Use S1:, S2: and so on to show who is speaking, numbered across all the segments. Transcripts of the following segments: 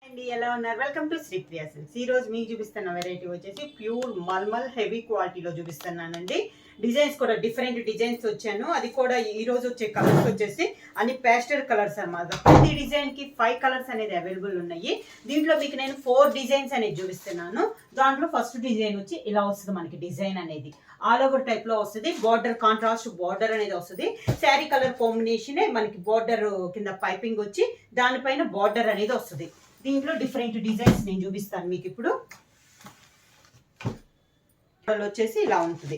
S1: అండి ఎలా ఉన్నారు వెల్కమ్ టు శ్రీప్రియ సిల్క్స్ ఈ రోజు మీకు చూపిస్తున్న వెరైటీ వచ్చేసి ప్యూర్ మల్మల్ హెవీ క్వాలిటీలో చూపిస్తున్నానండి డిజైన్స్ కూడా డిఫరెంట్ డిజైన్స్ వచ్చాను అది కూడా ఈ రోజు వచ్చే కలర్స్ వచ్చేసి అన్ని పేస్టల్ కలర్స్ అన్నమాట ప్రతి డిజైన్ కి 5 కలర్స్ అనేది అవైలబుల్ ఉన్నాయి దీంట్లో మీకు నేను 4 డిజైన్స్ అనేది చూపిస్తున్నాను దాంట్లో ఫస్ట్ డిజైన్ వచ్చి ఇలా వస్తుంది మనకి డిజైన్ అనేది ఆల్ ఓవర్ టైప్ లో వస్తుంది బార్డర్ కాంట్రాస్ట్ బార్డర్ అనేది వస్తుంది శారీ కలర్ కాంబినేషన్ మనకి బార్డర్ కింద పైపింగ్ వచ్చి దానిపైన బార్డర్ అనేది వస్తుంది దీంట్లో డిఫరెంట్ డిజైన్స్ నేను చూపిస్తాను మీకు ఇప్పుడు కలర్ వచ్చేసి ఇలా ఉంటుంది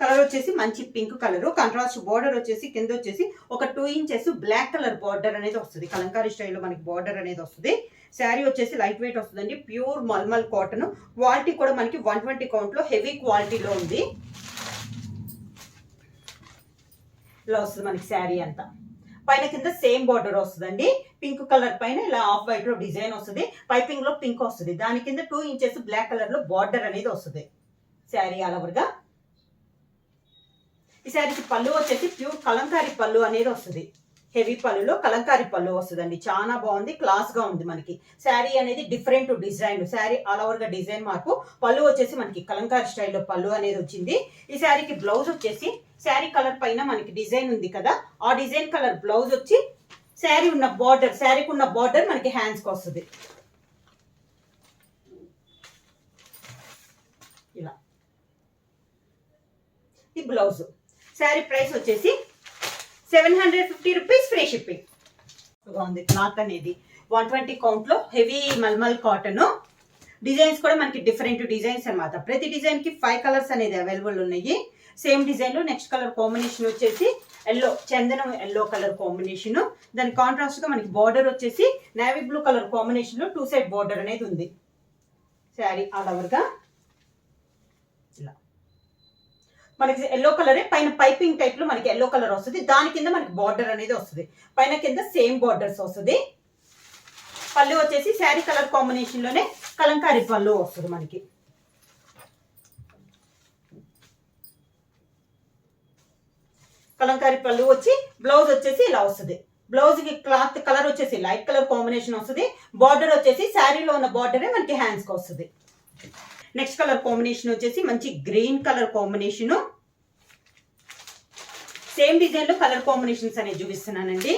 S1: కలర్ వచ్చేసి మంచి పింక్ కలర్ కాంట్రాస్ట్ బార్డర్ వచ్చేసి కింద వచ్చేసి ఒక 2 ఇంచెస్ బ్లాక్ కలర్ బార్డర్ అనేది వస్తుంది కలంకారీ స్టైల్లో మనకి బార్డర్ అనేది వస్తుంది శారీ వచ్చేసి లైట్ వెయిట్ వస్తుందండి ప్యూర్ మల్మల్ కాటన్ క్వాలిటీ కూడా మనకి 120 కౌంట్ లో హెవీ క్వాలిటీలో ఉంది ఇలా వస్తుంది మనకి శారీ అంతా పైన కింద సేమ్ బార్డర్ వస్తుందండి పింక్ కలర్ పైన ఇలా ఆఫ్ వైట్ లో డిజైన్ వస్తుంది పైపింగ్ లో పింక్ వస్తుంది దాని కింద 2 ఇంచెస్ బ్లాక్ కలర్ లో బార్డర్ అనేది వస్తుంది శారీ ఆల్ ఓవర్ గా ఈ శారీకి పళ్ళు వచ్చేసి ప్యూర్ కలంకారీ పళ్ళు అనేది వస్తుంది హెవీ పళ్ళులో కలంకారీ పళ్ళు వస్తుందండి చాలా బాగుంది క్లాస్ గా ఉంది మనకి శారీ అనేది different design sari all over గా డిజైన్ మార్పు పళ్ళు వచ్చేసి మనకి కలంకారీ స్టైల్లో పళ్ళు అనేది వచ్చింది ఈ శారీకి బ్లౌజ్ వచ్చేసి శారీ కలర్ పైన మనకి డిజైన్ ఉంది కదా ఆ డిజైన్ కలర్ బ్లౌజ్ వచ్చి శారీ ఉన్న బార్డర్ శారీకి ఉన్న బార్డర్ మనకి హ్యాండ్స్ కి వస్తుంది ఇలా ఈ బ్లౌజ్ శారీ ప్రైస్ వచ్చేసి 750 రూపీస్ ఫ్రీ షిప్పింగ్ బాగుంది క్లాత్ అనేది 120 కౌంట్ లో హెవీ మల్మల్ కాటన్ డిజైన్స్ కూడా మనకి డిఫరెంట్ డిజైన్స్ అన్నమాట ప్రతి డిజైన్ కి 5 కలర్స్ అనేది అవైలబుల్ ఉన్నాయి సేమ్ డిజైన్ లో నెక్స్ట్ కలర్ కాంబినేషన్ వచ్చేసి ఎల్లో చందనం ఎల్లో కలర్ కాంబినేషన్ దాని కాంట్రాస్ట్ గా మనకి బార్డర్ వచ్చేసి నేవీ బ్లూ కలర్ కాంబినేషన్ లో 2 సైడ్ బార్డర్ అనేది ఉంది శారీ ఆల్ ఓవర్ గా ఇలా మనకి ఎల్లో కలర్ పైన పైపింగ్ టైప్ లో మనకి ఎల్లో కలర్ వస్తుంది దాని కింద మనకి బార్డర్ అనేది వస్తుంది పైన కింద సేమ్ బార్డర్స్ వస్తుంది పళ్ళు వచ్చేసి శారీ కలర్ కాంబినేషన్ లోనే కలంకారీ పళ్ళు వస్తుంది మనకి కలంకారీ పళ్ళు వచ్చి బ్లౌజ్ వచ్చేసి ఇలా వస్తుంది బ్లౌజ్ కి క్లాత్ కలర్ వచ్చేసి లైట్ కలర్ కాంబినేషన్ వస్తుంది బార్డర్ వచ్చేసి శారీలో ఉన్న బార్డరే మనకి హ్యాండ్స్ కి వస్తుంది నెక్స్ట్ కలర్ కాంబినేషన్ వచ్చేసి మంచి green colour combination same design లో కలర్ కాంబినేషన్స్ అనేది చూపిస్తున్నానండి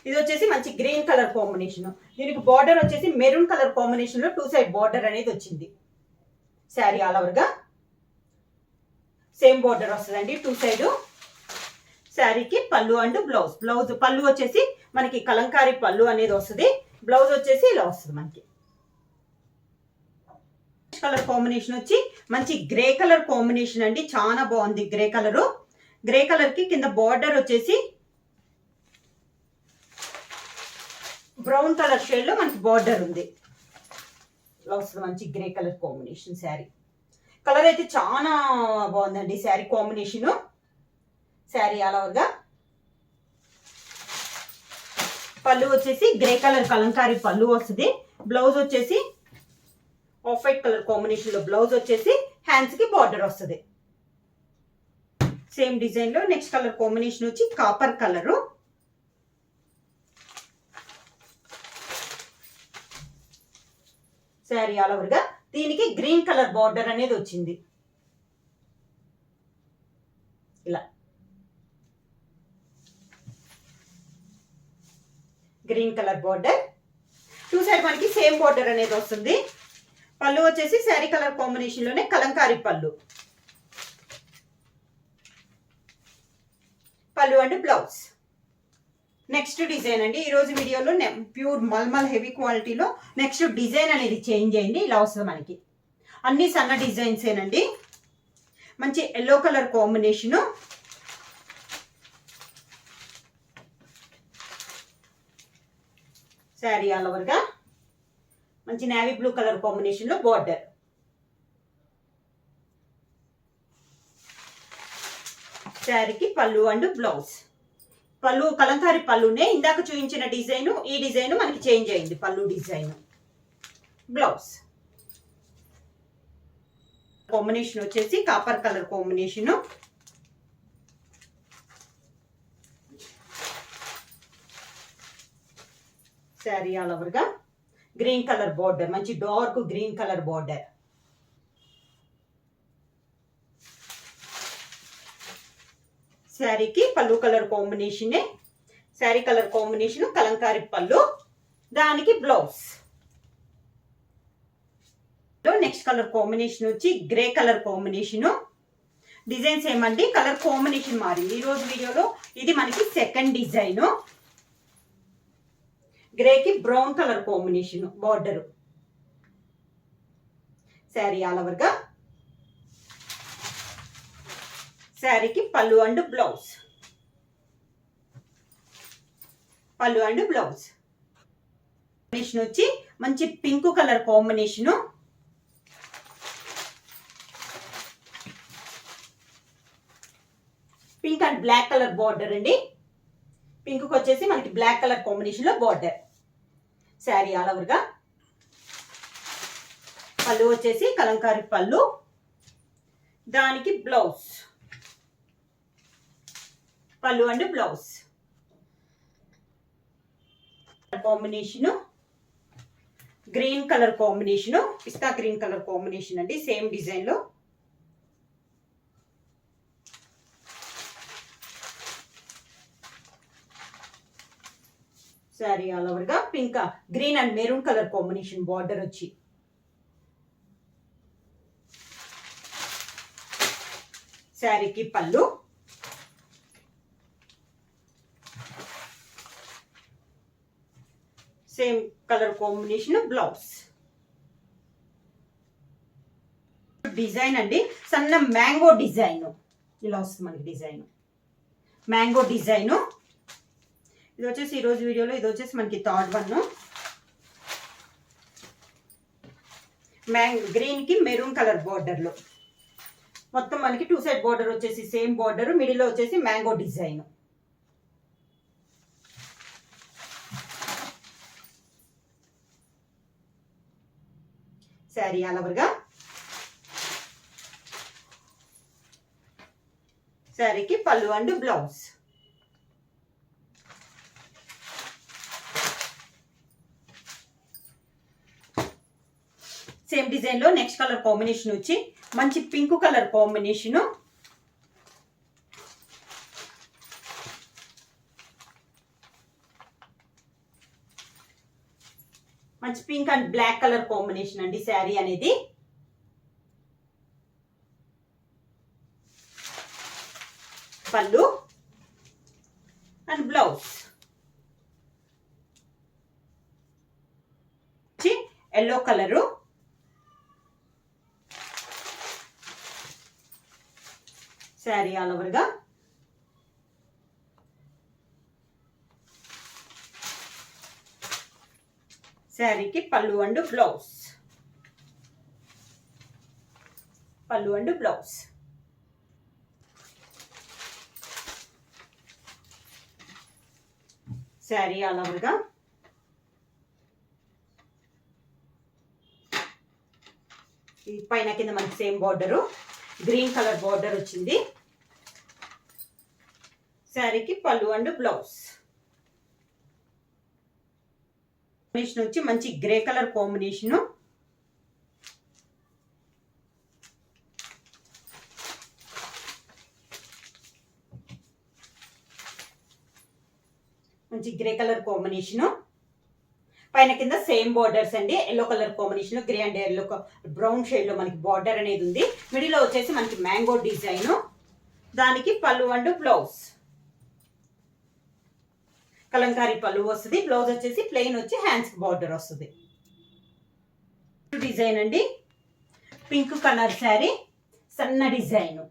S1: ఇది వచ్చేసి మంచి గ్రీన్ కలర్ కాంబినేషన్ దీనికి బార్డర్ వచ్చేసి మెరూన్ కలర్ కాంబినేషన్ లో 2 సైడ్ బార్డర్ అనేది వచ్చింది శారీ ఆల్ ఓవర్ గా సేమ్ బార్డర్ వస్తుందండి 2 సైడ్ శారీకి పళ్ళు అండ్ బ్లౌజ్ పళ్ళు వచ్చేసి మనకి కలంకారీ పళ్ళు అనేది వస్తుంది బ్లౌజ్ వచ్చేసి ఇలా వస్తుంది మనకి కలర్ కాంబినేషన్ వచ్చి మంచి గ్రే కలర్ కాంబినేషన్ అండి చాలా బాగుంది గ్రే కలర్ కి కింద బార్డర్ వచ్చేసి బ్రౌన్ కలర్ షేడ్ లో మనకి బార్డర్ ఉంది వస్తుంది మంచి grey colour combination sari colour అయితే చాలా బాగుందండి sari combination sari all over గా పళ్ళు వచ్చేసి గ్రే కలర్ కలంకారీ పళ్ళు వస్తుంది బ్లౌజ్ వచ్చేసి ఆఫ్ వైట్ కలర్ కాంబినేషన్ లో బ్లౌజ్ వచ్చేసి హ్యాండ్స్ కి బార్డర్ వస్తుంది సేమ్ డిజైన్ లో నెక్స్ట్ కలర్ కాంబినేషన్ వచ్చి copper colour sari all over గా దీనికి గ్రీన్ కలర్ బార్డర్ అనేది వచ్చింది ఇలా గ్రీన్ కలర్ బార్డర్ 2 సైడ్ మనకి సేమ్ బార్డర్ అనేది వస్తుంది పళ్ళు వచ్చేసి శారీ కలర్ కాంబినేషన్ లోనే కలంకారీ పళ్ళు అండ్ బ్లౌజ్ నెక్స్ట్ డిజైన్ అండి ఈ రోజు వీడియోలో ప్యూర్ మల్మల్ హెవీ క్వాలిటీలో నెక్స్ట్ డిజైన్ అనేది చేంజ్ అయ్యింది ఇలా వస్తుంది మనకి అన్ని సన్న డిజైన్స్ ఏనండి మంచి yellow colour combination sari all over గా మంచి నేవీ బ్లూ కలర్ కాంబినేషన్ లో బార్డర్ శారీకి పళ్ళు అండ్ బ్లౌజ్ పళ్ళు కలంకారీ పళ్ళునే ఇందాక చూపించిన డిజైన్ ఈ డిజైన్ మనకి చేంజ్ అయింది పళ్ళు డిజైన్ బ్లౌజ్ కాంబినేషన్ వచ్చేసి copper colour combination sari all over గా గ్రీన్ కలర్ బార్డర్, మంచి డార్క్ గ్రీన్ కలర్ బార్డర్. శారీకి పళ్ళు కలర్ కాంబినేషనే, శారీ కలర్ కాంబినేషన్ కలంకారీ పళ్ళు, దానికి బ్లౌజ్. నెక్స్ట్ కలర్ కాంబినేషన్ వచ్చి గ్రే కలర్ కాంబినేషన్. డిజైన్స్ ఏమండి కలర్ కాంబినేషన్ మారింది ఈ రోజు వీడియోలో. ఇది మనకి సెకండ్ డిజైన్. గ్రేకి brown colour combination border. Sari all over గా. శారీకి పళ్ళు అండ్ బ్లౌజ్, పళ్ళు అండ్ బ్లౌజ్. కాంబినేషన్ వచ్చి మంచి pink colour combination. Pink and black colour border అండి. పింక్ వచ్చేసి మనకి బ్లాక్ కలర్ కాంబినేషన్ లో బార్డర్. శారీ ఆల్ ఓవర్ గా. పళ్ళు వచ్చేసి కలంకారీ పళ్ళు, దానికి బ్లౌజ్, పళ్ళు and blouse. Combination green colour combination, పిస్తా గ్రీన్ కలర్ కాంబినేషన్ అండి, సేమ్ డిజైన్ లో. శారీ ఆల్ ఓవర్ గా pink green and maroon colour combination border వచ్చి. శారీకి పళ్ళు, same colour combination blouse. Design అండి సన్న మ్యాంగో డిజైన్ ఇలా వస్తుంది మనకి డిజైన్, మ్యాంగో డిజైన్. ఇది వచ్చేసి ఈరోజు వీడియోలో ఇది వచ్చేసి మనకి థర్డ్ వన్. గ్రీన్ కి మెరూన్ కలర్ బార్డర్ లో మొత్తం మనకి 2 సైడ్ బార్డర్ వచ్చేసి సేమ్ బార్డర్, మిడిల్ లో వచ్చేసి mango design. Sari all over గా. శారీకి పళ్ళు అండ్ బ్లౌజ్. సేమ్ డిజైన్ లో నెక్స్ట్ కలర్ కాంబినేషన్ వచ్చి మంచి పింక్ కలర్ కాంబినేషన్. మంచి pink and black colour combination అండి శారీ అనేది. పళ్ళు and blouse. Yellow colour. Sari all over గా. శారీకి పళ్ళు అండ్ బ్లౌజ్, పళ్ళు and blouse. Sari all over గా. ఈ పైన కింద మనకి same border, green colour border వచ్చింది. శారీకి పళ్ళు అండ్ బ్లౌజ్. కాంబినేషన్ వచ్చి మంచి గ్రే కలర్ కాంబినేషన్. మంచి గ్రే కలర్ కాంబినేషన్. పైన కింద సేమ్ బార్డర్స్ అండి, yellow colour combination, grey and yellow brown shade లో మనకి బార్డర్ అనేది ఉంది. మిడిల్ లో వచ్చేసి మనకి మ్యాంగో డిజైన్, దానికి పళ్ళు అండ్ బ్లౌజ్. కలంకారీ పళ్ళు వస్తుంది, బ్లౌజ్ వచ్చేసి ప్లెయిన్ వచ్చి హ్యాండ్స్ బార్డర్ వస్తుంది. డిజైన్ అండి పింక్ కలర్ శారీ, సన్న design.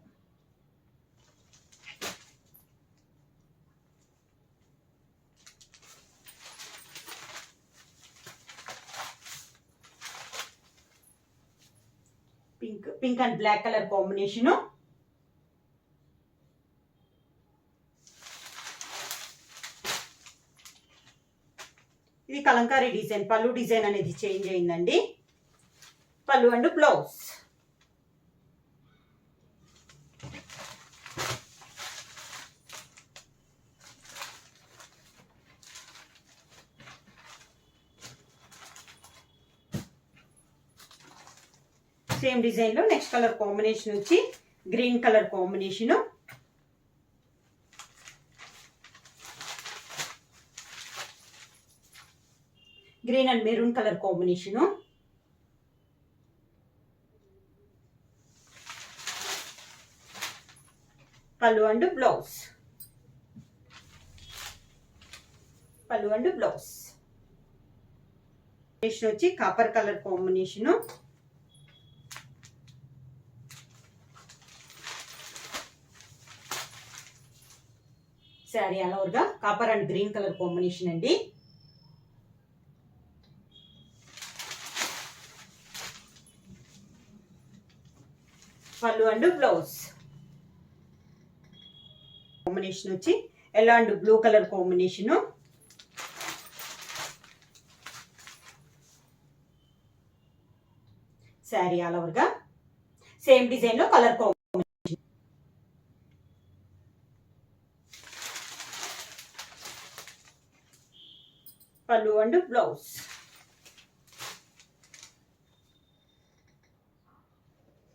S1: Pink and black colour combination. ఇది కలంకారీ డిజైన్, పళ్ళు డిజైన్ అనేది చేంజ్ అయిందండి. పళ్ళు అండ్ బ్లౌజ్. సేమ్ డిజైన్లో నెక్స్ట్ కలర్ కాంబినేషన్ వచ్చి green colour combination. Green and maroon colour combination. పళ్ళు అండ్ బ్లౌజ్. పళ్ళు అండ్ బ్లౌజ్ వచ్చి copper colour combination. Sari all ఓవర్గా copper and green colour combination అండి. పళ్ళు అండ్ బ్లౌజ్ కాంబినేషన్ వచ్చి yellow and blue colour combination. Sari all ఓవర్గా same design లో colour combination. పళ్ళు అండ్ బ్లౌజ్.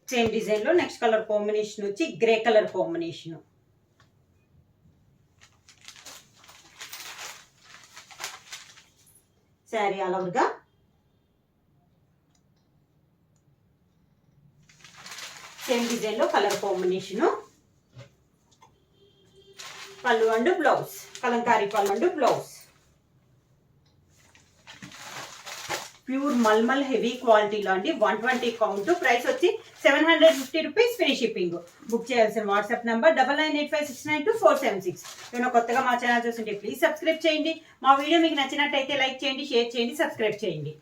S1: సేమ్ డిజైన్ లో నెక్స్ట్ కలర్ కాంబినేషన్ వచ్చి grey colour combination. Sari all ఓవర్గా సేమ్ డిజైన్ లో కలర్ కాంబినేషన్. పళ్ళు అండ్ బ్లౌజ్ కలంకారీ పళ్ళు అండ్ బ్లౌజ్. ప్యూర్ మల్మల్ హెవీ క్వాలిటీలో అండి. 120 కౌంట్. ప్రైస్ వచ్చి 750 రూపీస్. Free shipping. బుక్ చేయాల్సిన వాట్సాప్ నంబర్ 9985692476. నేను కొత్తగా మా ఛానల్ చూస్తుంటే ప్లీజ్ సబ్స్క్రైబ్ చేయండి. మా వీడియో మీకు నచ్చినట్టయితే లైక్ చేయండి, షేర్ చేయండి, సబ్స్క్రైబ్ చేయండి.